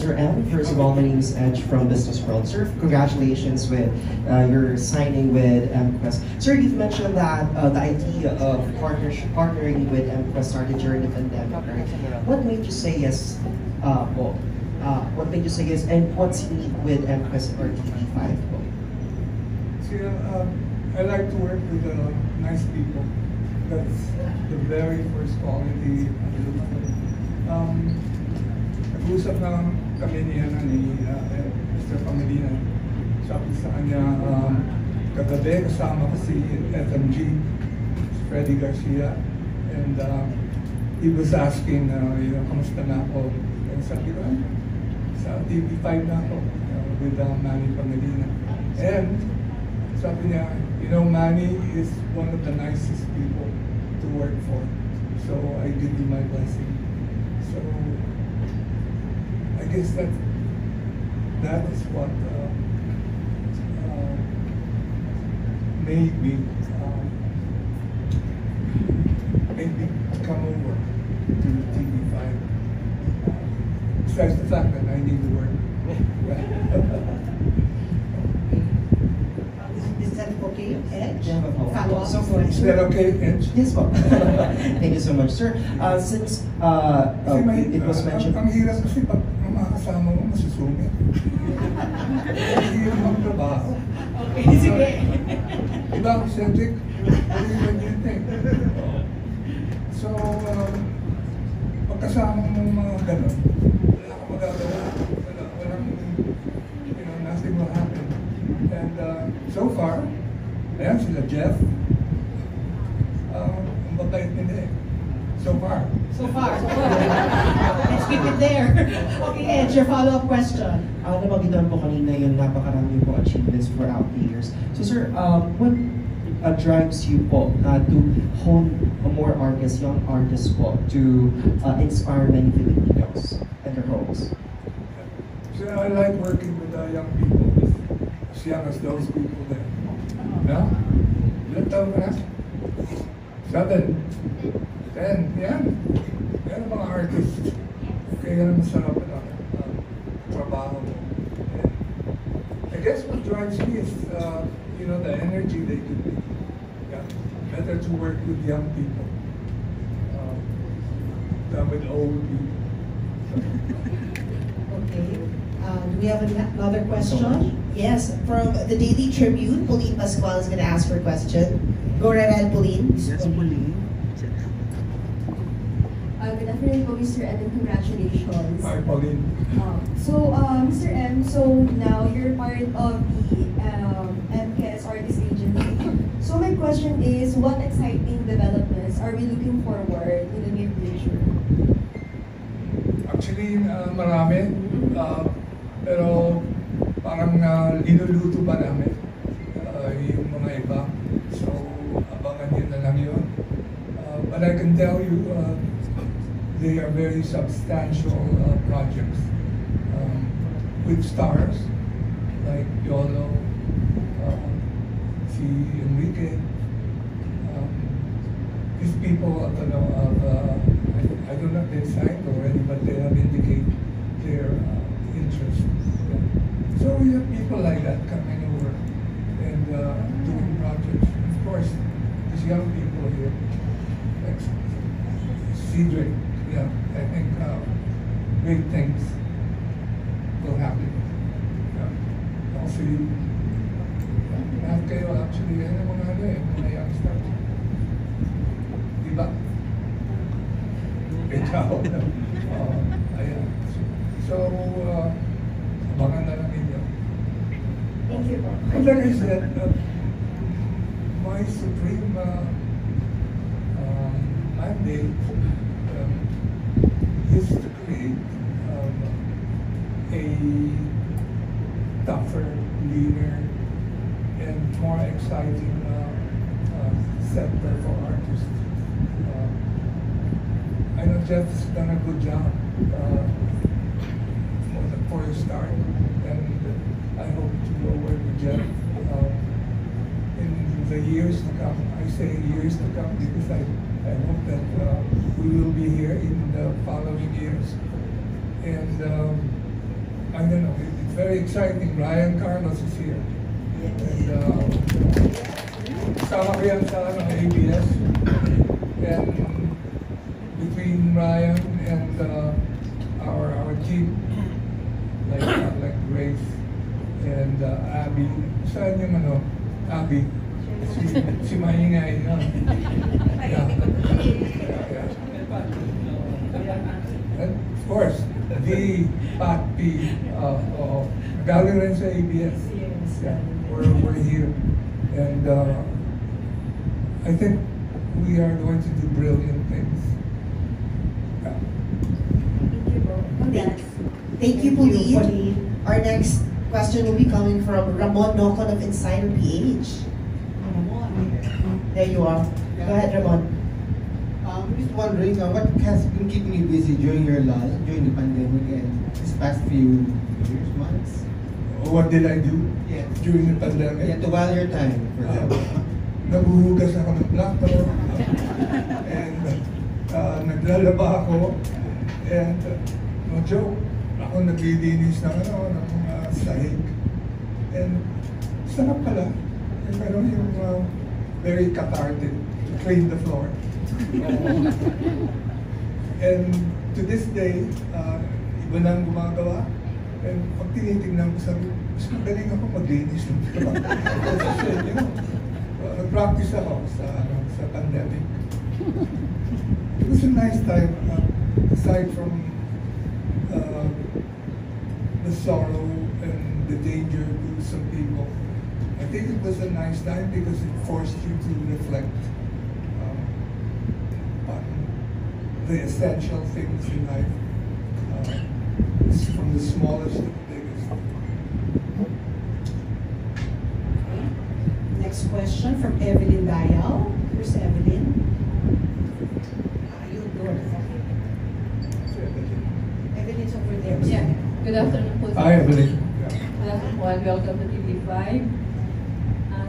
Sir M. First of all, my name is Edge from Business World. Sir, congratulations with your signing with MQuest. Sir, you've mentioned that the idea of partnering with MQuest started during the pandemic, right? What made you say yes? What made you say yes, and what's unique with MQuest or TV5? See, I like to work with nice people. That's the very first quality I look for. Nag-usap na kami ni Mr. Pangilinan. Sabi sa kanya, kagabi kasama ko si FMG, Freddy Garcia, and he was asking, kamusta na ako? And sabi ko, sa TV5 na ako with Manny Pangilinan. And sabi niya, Manny is one of the nicest people to work for. So I give you my blessing. So I guess that is what made me come over to TV5. Besides the fact that I need to work. Is that okay, Edge? Follow up. Is that okay, Edge? Yes, po. Thank you so much, sir. Since it was mentioned... Ang hirap kasi pag mga kasama mo, masusungit. Ang hirap magtrabaho. Okay, sige. Diba, Cedric? What do you think? So, pagkasama mo mga ganun, wala kang magagawa. Walang, nothing will happen. And so far, ayan sila Jeff, ang babait nila eh. So far. Let's keep it there. Okay, Edge, your follow-up question. Nabagitan po kanina yung napakarami po achievements throughout the years. So sir, what drives you po to hone more artists, young artists po, to inspire many Filipinos and their homes? So I like working with young people, as young as those people there. No? Ilan taon ka na? 7, 10, yan. Yan ang mga artists. Kaya naman sarap na trabaho mo. I guess what drives me is, the energy they give me. Yeah. Better to work with young people than with old people. Okay. Do we have another question? Yes, from the Daily Tribune, Pauline Pascual is going to ask for a question. Go right ahead, Pauline. Yes, Pauline. Good afternoon po, Mr. M, and congratulations. Hi, Pauline. Mr. M, so now you're part of the MKS Artist Agency. So my question is, what exciting developments are we looking forward in the near future? Actually, marami. Pero parang linuluto pa namin yung mga iba. So, abangan nyo na lang yun. But I can tell you, they are very substantial projects with stars like Yolo, si Enrique. These people, I don't know if they've signed already, but they have indicated their interest. So we have people like that coming over and doing projects. Of course, these young people here, like Cedric, yeah, I think great things will happen. Yeah. Also, lahat kayo actually, mga youngsters. Diba? Ikaw. Ayan. So, abangan na lang ninyo. Thank you po. And like I said, my supreme mandate is to create a tougher, leaner, and more exciting sector for artists. I know Jeff's done a good job for a start, and I hope to work with Jeff in the years to come. I say years to come because I hope that we will be here in the following years. And very exciting. Ryan Carlos is here. And kasama ko yan sa ABS. And between Ryan and our team, like Grace and Abby. Saan yung Abby? Si Maingay. Yeah. And of course, the Pat P. Galing rin sa ABS. Yeah, we're here. And I think we are going to do brilliant things. Yeah. Thank you, Pauline. Our next question will be coming from Ramon Nocon of Insider PH. There you are. Go ahead, Ramon. I'm just wondering what has been keeping you busy during your lull, during the pandemic and this past few years, months? What did I do Yeah. during the pandemic? Yeah, to while your time, for example. Naguhugas ako ng plato and naglalaba ako and no joke, ako naglilinis ng mga sahig and sarap pala. Pero yung very cathartic to clean the floor. And to this day, iba nang gumagawa. And pag tinitignan ko, sabi, mas magaling ako maglinis ng floor. Kasi, nag-practice ako sa pandemic. It was a nice time, aside from the sorrow and the danger to some people. I think it was a nice time because it forced you to reflect on the essential things in life, from the smallest to the biggest. Next question from Evelyn Dayal. Where's Evelyn? You go. Evelyn's over there. Yeah. Good afternoon po. Hi, Evelyn. Good afternoon. Welcome to TV5.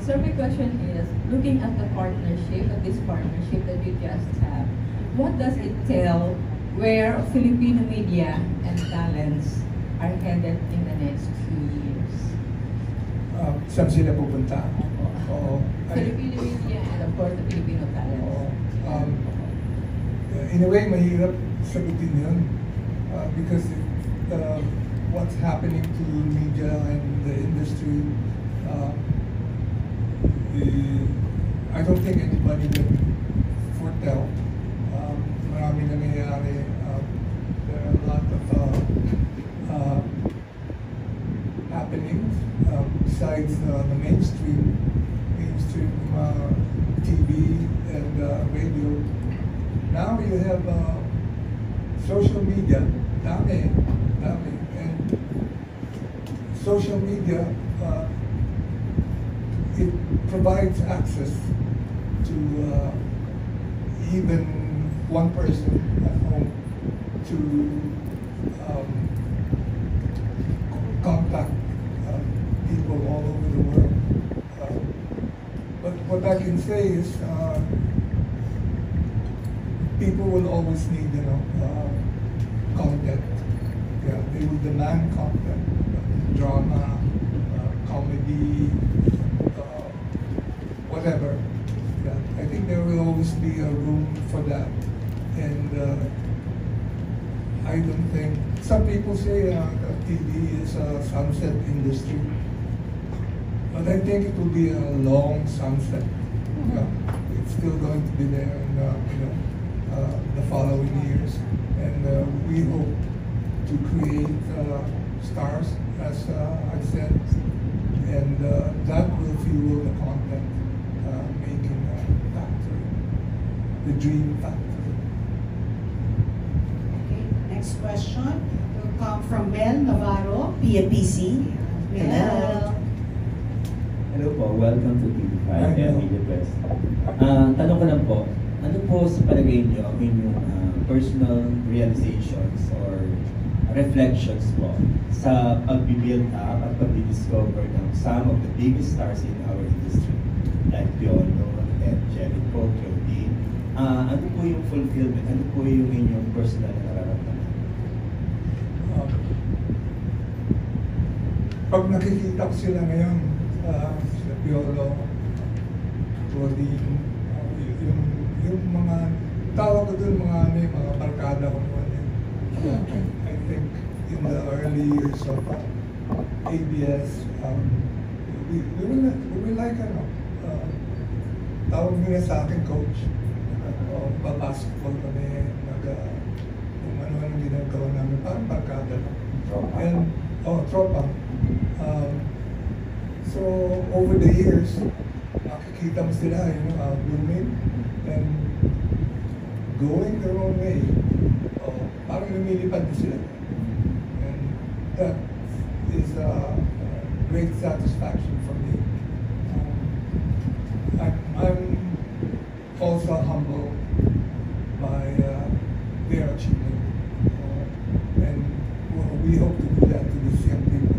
So my question is, looking at the partnership, at this partnership that you just have, what does it tell where Filipino media and talents are headed in the next few years? Saan sila pupunta? Oo. Filipino media and of course the Filipino talents. In a way, mahirap sagutin yun. Because what's happening to media and the industry, I don't think anybody can foretell. Marami nangyayari. There are a lot of happenings besides the mainstream TV and radio. Now you have social media, dami, and social media, it provides access to even one person at home to contact people all over the world. But what I can say is people will always need, content. Yeah, they will demand content, drama, comedy, whatever. Yeah, I think there will always be a room for that, and I don't think some people say TV is a sunset industry, but I think it will be a long sunset. Yeah, it's still going to be there in the following years, and we hope to create stars, as I said, and that will fuel the content making factory, the dream factory. Okay, next question will come from Mel Navarro, PMPC. Mel. Hello po, welcome to TV5 Hi, and hello. Media Press. Tanong ko lang po, ano po sa palagay niyo ang inyong personal realizations or reflections po sa pag-build up at pag-discover ng some of the biggest stars in our industry like Piolo and Jericho, Claudine? Ano po yung fulfillment? Ano po yung inyong personal na nararamdaman? pag nakikita ko sila ngayon, sa Piolo, Rodin, yung mga, tawag ko dun mga barkada ko naman yun. I think in the early years of ABS, we were like, tawag nila sa akin, coach. Basketball kami, kung ano-ano ginagawa namin, parang barkada lang. And, tropa. So, over the years, makikita mo sila, blooming and going their own way. Parang lumilipad na sila. And that is a great satisfaction for me. I'm also humbled by their achievement. And we hope to do that to these young people.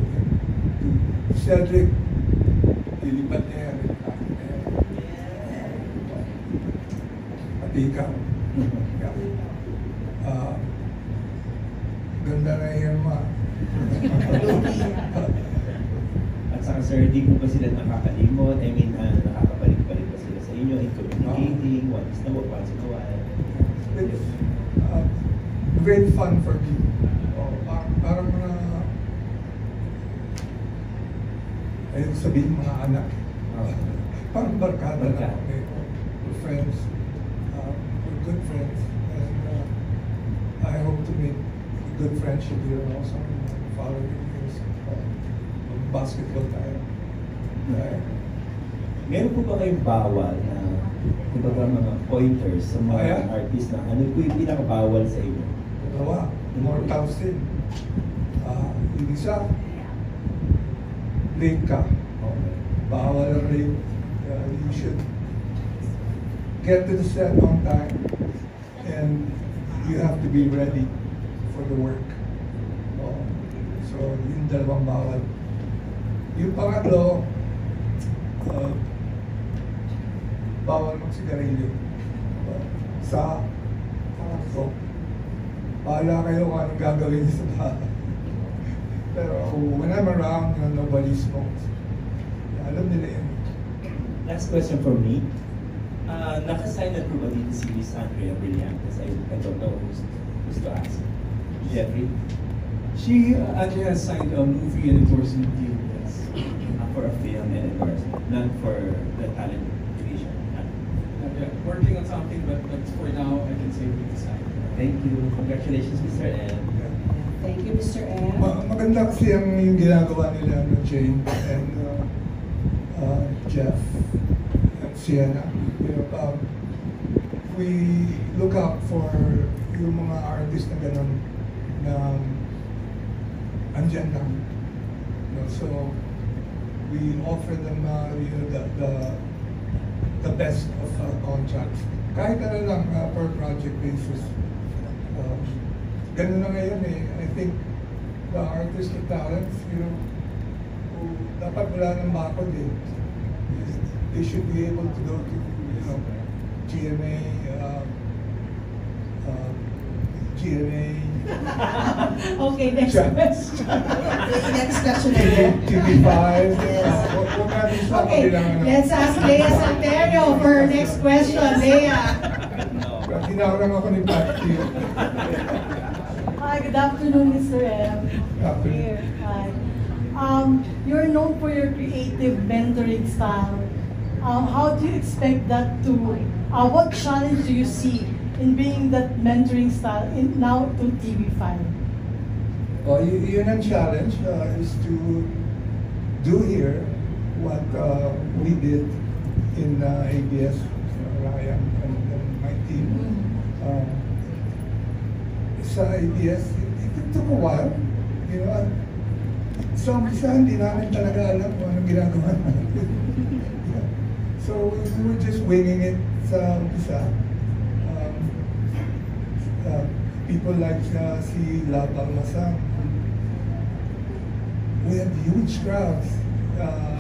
Cedric, lilipat niya yan. Pati ikaw. Ganda na yan, ma. At saka sir, di po ba sila nakakalimot? I mean, nakakabalik-balik ba sila sa inyo in communicating, once in a while? It's great fun for me. Parang ayun sabihin mga anak. Parang barkada na kami. We're friends. We're good friends. And I hope to make a good friendship here also in the following years. Basketball tayo. Meron po ba kayong bawal na kumbaga mga pointers sa mga artist na ano po yung pinakabawal sa inyo? Dalawa. Mortal sin. Yung isa, late ka. Bawal ang late. You should get to the set on time and you have to be ready for the work. So, yung dalawang bawal. Yung pangatlo, bawal magsigarilyo. So, bahala kayo kung anong gagawin sa bahay. Pero when I'm around, nobody smokes. Alam nila yun. Last question for me. Nakasign na po ba dito si Miss Andrea Brillantes? I don't know who's to ask. Jeffrey? Andrea has signed a movie and endorsement deal with us. For a film and endorsement, not for the talent division. Working on something, but for now, I can say we decided. Thank you. Congratulations, Mr. M. Thank you, Mr. M. Maganda kasi yung ginagawa nila ng Jane and Jeff and Sienna. We look out for yung mga artists na gano'n na andyan lang. So we offer them the best of contracts. Kahit ano lang per project basis. Ganun na ngayon eh. I think the artistic talents, dapat wala ng bakod eh. They should be able to go to, GMA, Okay, next question. Next question again. TV5. Yes. Okay, let's ask Lea Santerio for her next question. Lea. Tinawag ako ni Patrick. Hi, good afternoon, Mr. M. Afternoon. Here, hi. You're known for your creative mentoring style. How do you expect that to, what challenge do you see in bringing that mentoring style now to TV5? Yun ang challenge is to do here what we did in ABS, Ryan and my team. Sa ABS, it took a while. Sa umpisa, hindi namin talaga alam kung anong ginagawa natin. So we were just winging it sa umpisa. People like si La Palmasan. We had huge crowds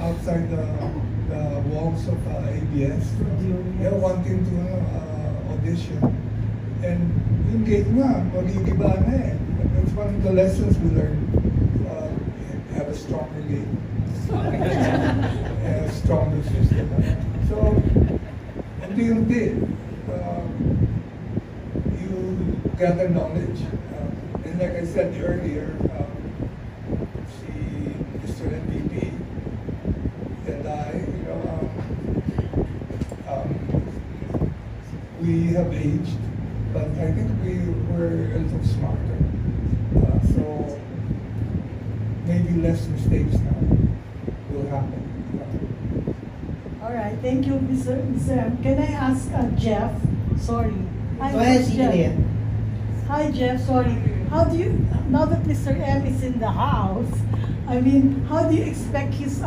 outside the walls of ABS. They're wanting to audition. And yung gate nga, magigiba na eh. That's one of the lessons we learned. Have a strong yesterday. Stronger system. So, unti-unti, you gather knowledge. And like I said earlier, Mr. MVP and I, we have aged, but I think we were a little smarter. So maybe less mistakes now will happen. All right, thank you, Mr. M. Can I ask Jeff? Sorry. Hi, Go ahead, Jeff. Jeff. Hi, Jeff. Sorry. How do you, now that Mr. M is in the house, I mean, how do you expect his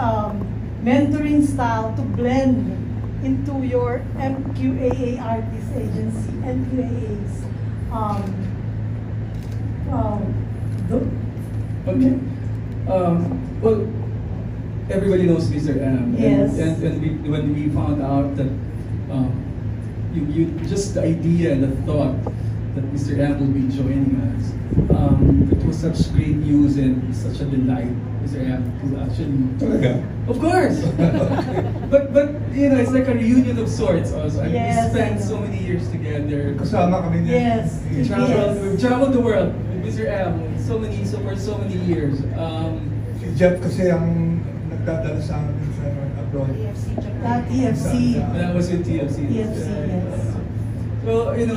mentoring style to blend into your MQAA artist agency, MQAA's Okay. Well, everybody knows Mr. M. Yes. And when we found out that you just the idea and the thought that Mr. M will be joining us, it was such great news and such a delight, Mr. M, to actually. Of course. but it's like a reunion of sorts. Also, I mean, Yes, we spent I know. so many years together. Kasama kami niya. Yes. We've traveled the world with Mr. M for so many years. Si Jeff kasi ang nagdadala sa amin sa abroad. TFC. When I was with TFC. TFC, yes. So it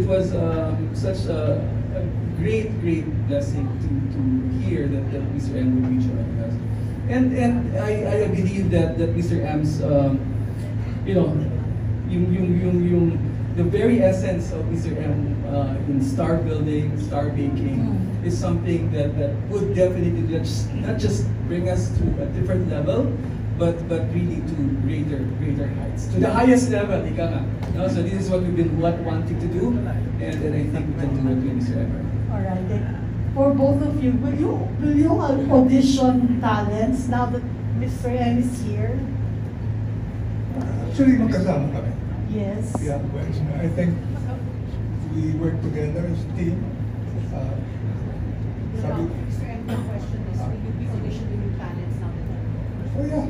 was such a great blessing to hear that Mr. M will be joining us, and I believe that Mr. M's the very essence of Mr. M in star building, star making is something that would definitely not just bring us to a different level, but really to greater heights, to the highest level, ika nga. No? So this is what we've been wanting to do, and I think we can do it with Mr. Ever. All right. For both of you, will you audition talents now that Mr. M is here? Actually, magkasama kami. Yes. Yeah, well, I think we work together as a team. Sabi, The question is, will you be auditioning new talents now? oh yeah,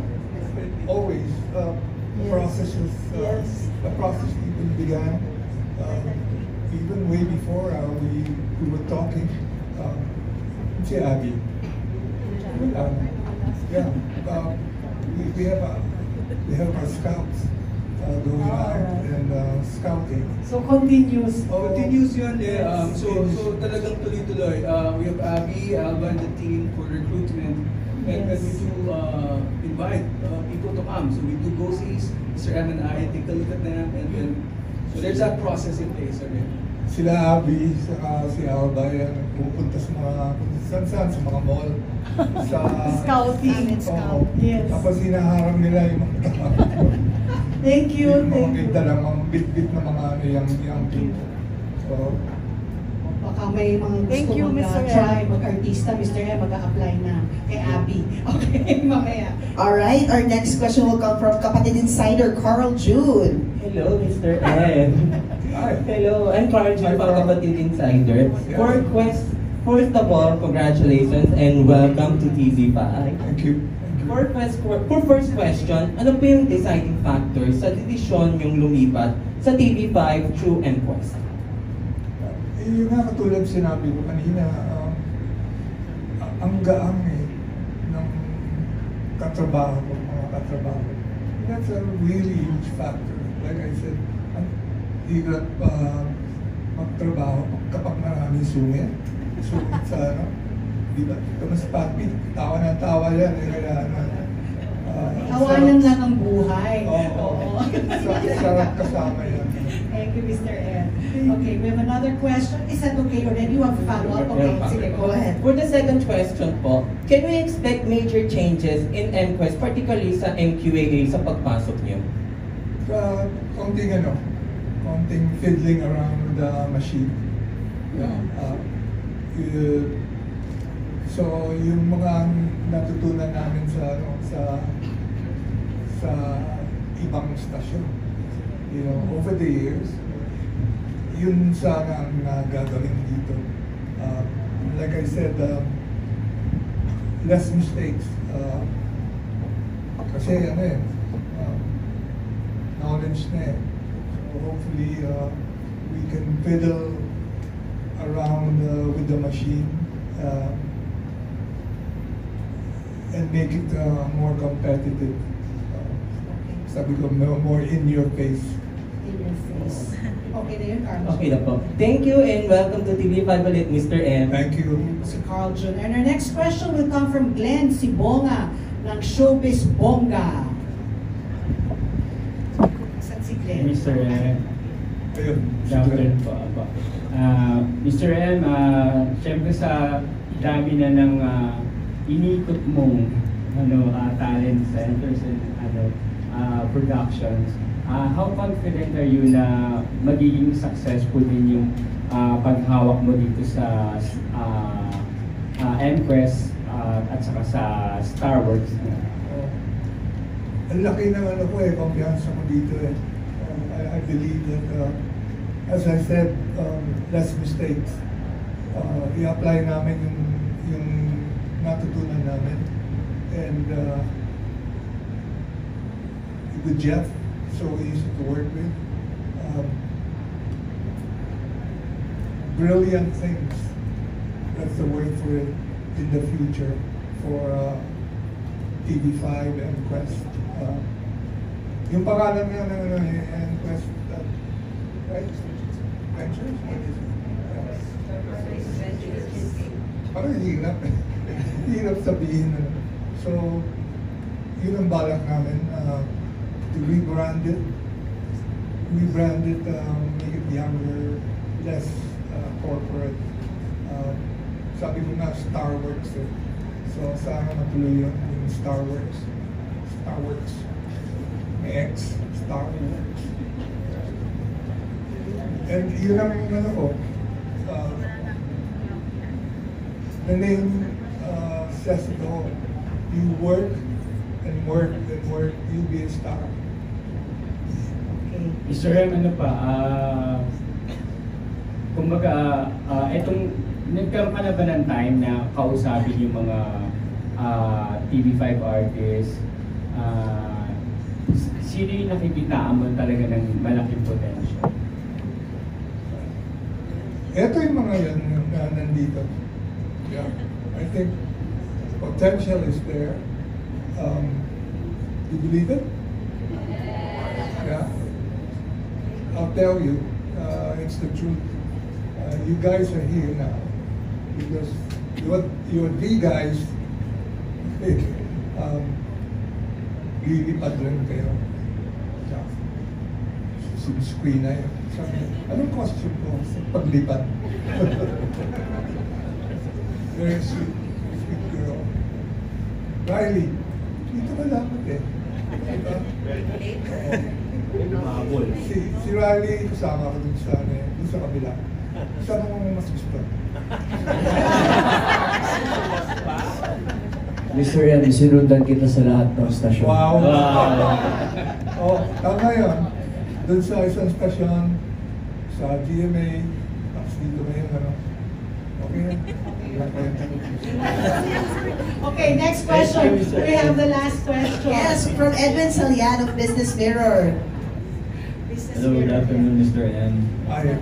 always. The Yes. process is, Yes. the process even began, even way before we were talking. Si Abby. Yeah, we have our scouts going out and scouting. So continues. Continues yun eh. So talagang tuloy-tuloy. We have Abby, Alba, and the team for recruitment. And Yes. we do invite people to come. So we do go-sees, Mr. M and I take a look at them, and then so there's that process in place already. Sila Abby, saka si Alba, yan, pupunta sa mga, saan sa mga mall. Sa Scouting. Oo. Yes. Tapos hinaharang nila yung mga tao. Thank you. Yung mga Thank may you. dalang mga bit-bit na mga young people. So, Baka may mga Thank gusto you, Mr. mag-try, M. mag-artista, Mr. M, mag-a-apply na kay Abby. Okay, mamaya. All right, our next question will come from Kapatid Insider Carl June. Hello, Mr. M. Hi. Hello, I'm Carl June Hi, from Carl. Kapatid Insider. Yeah. First of all, congratulations and welcome to TV5. thank you. For first question, ano po yung deciding factor sa desisyon yung lumipat sa TV5 through MQuest? Yung nga katulad sinabi ko kanina, ang gaang ng katrabaho ko, mga katrabaho. That's a really huge factor. Like I said, ang hirap magtrabaho kapag maraming sungit. Sungit sa ano, di ba? Ito mas papi, tawa na tawa yan. Kaya Tawanan lang ang buhay. Oo. Sarap kasama yan. Thank you, Mr. M. Okay, we have another question. Is that okay? Or then you want to follow up? Okay, sige, go ahead. For the second question po, can we expect major changes in MQuest, particularly sa MQAA sa pagpasok niyo? Konting fiddling around the machine. Yeah. So yung mga natutunan namin sa ibang stasyon, over the years, yun sana ang gagawin dito. Like I said, less mistakes. Kasi ano eh, knowledge na eh. So hopefully we can fiddle around with the machine and make it more competitive. Sabi ko, more in your face. In your face. Okay na yun, Carl. Okay na po. Thank you and welcome to TV5 ulit, Mr. M. Thank you. Si Carl Jun. And our next question will come from Glenn Sibonga ng Showbiz Bonga. Saan si Glenn? Mr. M. Ayun. Downturn po ako. Mr. M, syempre sa dami na ng inikot mong talent centers and productions, how confident are you na magiging successful din yung paghawak mo dito sa MQuest at saka sa Star Wars? Ang laki ng ano ko eh, kumpiyansa ko dito eh. I believe that, as I said, less mistakes. I-apply namin yung natutunan namin. And with Jeff, so easy to work with. Brilliant things. That's the word for it in the future for TV5 and Quest. Yung pangalan niya ng and Quest, right? Ventures? Parang hirap. Hirap sabihin. So, yun ang balak namin. To rebrand it, make it younger, less corporate. Sabi ko nga, Star Works eh. So, sana matuloy yun, yung Star Works. Star Works. May X, Star Works. And yun ang ano ko, the name says it all. You work and work and work, you'll be a star. Mr. M, ano pa, kumbaga, etong, nagkaroon ka na ba ng time na kausapin yung mga TV5 artists? Sino yung nakikitaan mo talaga ng malaking potential? Ito yung mga yan na nandito. Yeah, I think potential is there. You believe it? Yeah. I'll tell you, it's the truth. You guys are here now because you're the guys. Lilipad lang kayo. Screen na yun. Anong costume ko? Paglipad. Very sweet girl. Riley, dito ka dapat eh. Diba? Si Riley, kasama ko dun sa kabila. Saan mo mas gusto? Mr. M, sinundan kita sa lahat ng stasyon. Wow! Oh, tama yun. Doon sa isang stasyon, sa GMA, tapos dito ngayon, ano. Okay na. Okay, next question. We have the last question. Yes, from Edwin Salian of Business Mirror. Hello, good afternoon, Mr. M. Hi.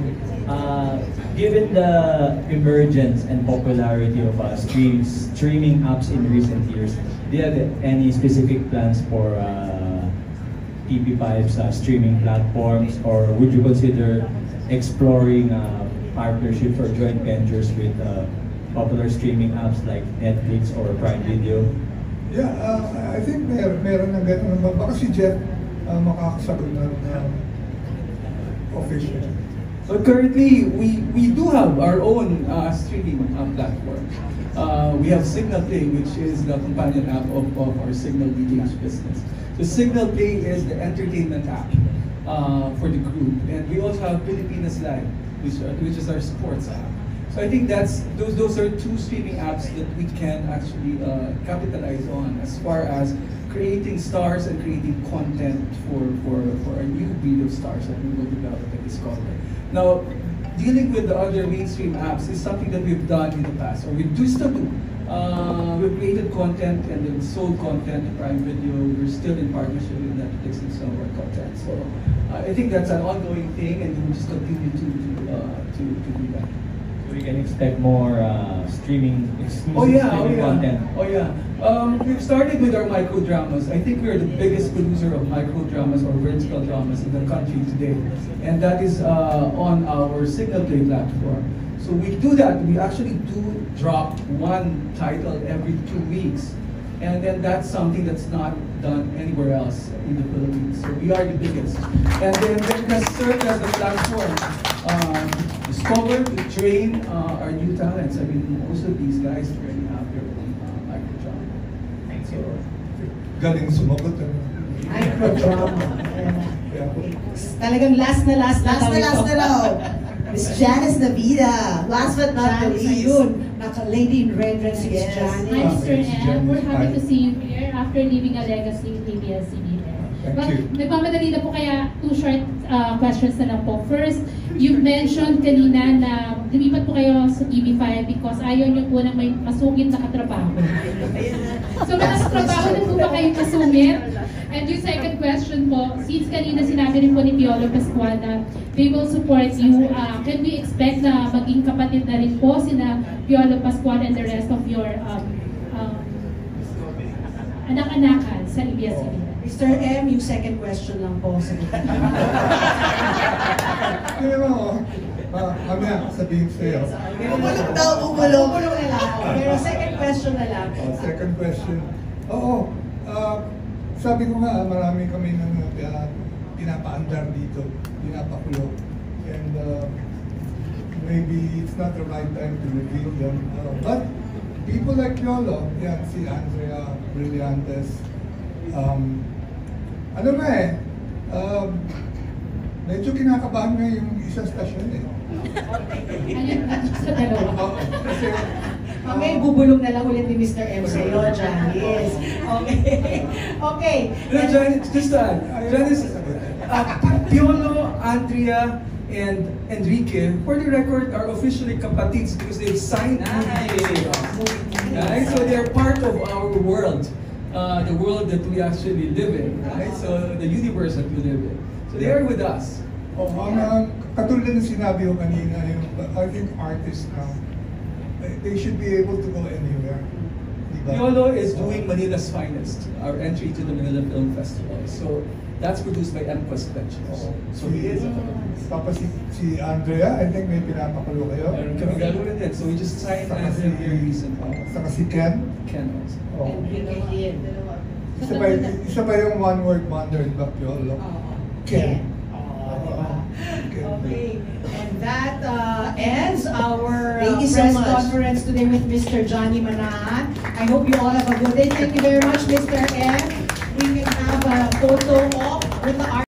Given the emergence and popularity of streaming apps in recent years, do you have any specific plans for TV5's streaming platforms, or would you consider exploring partnerships or joint ventures with popular streaming apps like Netflix or Prime Video? Yeah, I think meron na gano'n. Baka si Jeff makakasagot ng official. But currently, we do have our own streaming platform. We have Signal Play, which is the companion app of our Signal DTH business. So Signal Play is the entertainment app for the group, and we also have Pilipinas Live, which is our sports app. So I think those are two streaming apps that we can actually capitalize on as far as creating stars and creating content for a new breed of stars that we will develop and discover. Now, dealing with the other mainstream apps is something that we've done in the past, or we do still do. We've created content and then sold content to Prime Video. We're still in partnership with Netflix and some of our content. So I think that's an ongoing thing, and we'll just continue to do that. So we can expect more streaming, exclusive Oh yeah, streaming content. Oh yeah. We've started with our micro dramas. I think we're the biggest producer of micro dramas or vertical dramas in the country today, and that is on our Signal Play platform. So we do that. We actually do drop one title every 2 weeks, and then that's something that's not done anywhere else in the Philippines. So we are the biggest, and then it has served as the platform discover, to train our new talents. I mean, most of these guys already have their own microdrama. So, galing sumagot. Microdrama. Yeah. Talagang last na raw. Miss Janice Navida. Last but not the least. Ayun, naka-lady in red dress si Yes. Janice. Hi, Mr. M. We're happy Hi. to see you here after leaving a legacy in ABS-CBN. Thank But you. nagmamadali na po kaya two short questions na lang po. First, you mentioned kanina na lumipat po kayo sa TV5 because ayaw niyo po na may masungit na katrabaho. So may nakatrabaho na po ba kayong kasungit? And yung second question po, since kanina sinabi rin po ni Piolo Pascual na they will support you, can we expect na maging kapatid na rin po sina Piolo Pascual and the rest of your anak-anakan sa ABS-CBN? Mr. M, yung second question lang po. Kaya mo, mamaya sabihin sa'yo. Bumulong daw, bumulong. Bumulong na lang po. Pero second question na lang. Second question. Oo. Sabi ko nga, marami kami nang pinapaandar dito, pinapakulong. And maybe it's not the right time to reveal them. But people like Yolo, yan, si Andrea Brillantes, ano na medyo kinakabahan nga yung isang stasyon eh. Sa dalawa. Kasi, Mamaya bubulong na lang ulit ni Mr. M sa'yo, Janice. Okay. Okay. Janice, just Janice, Piolo, Andrea, and Enrique, for the record, are officially kapatids because they've signed right? So they're part of our world, the world that we actually live in, right? So the universe that we live in. So they are with us. Katulad ng sinabi ko kanina, I think artists now, they should be able to go anywhere. Diba? Piolo is doing Manila's Finest, our entry to the Manila Film Festival. So that's produced by MQuest Ventures. So he is. Tapos si Andrea, I think may pinapakulo kayo. Meron kami gagawin din. So we just signed Andrea very recently. Saka si Ken. Ken also. Oh. Isa pa yung one word wonder in Piolo. Ken. Okay, and that ends our Thank you so press much. conference today with Mr. Johnny Manahan. I hope you all have a good day. Thank you very much, Mr. M. We can have a photo op with the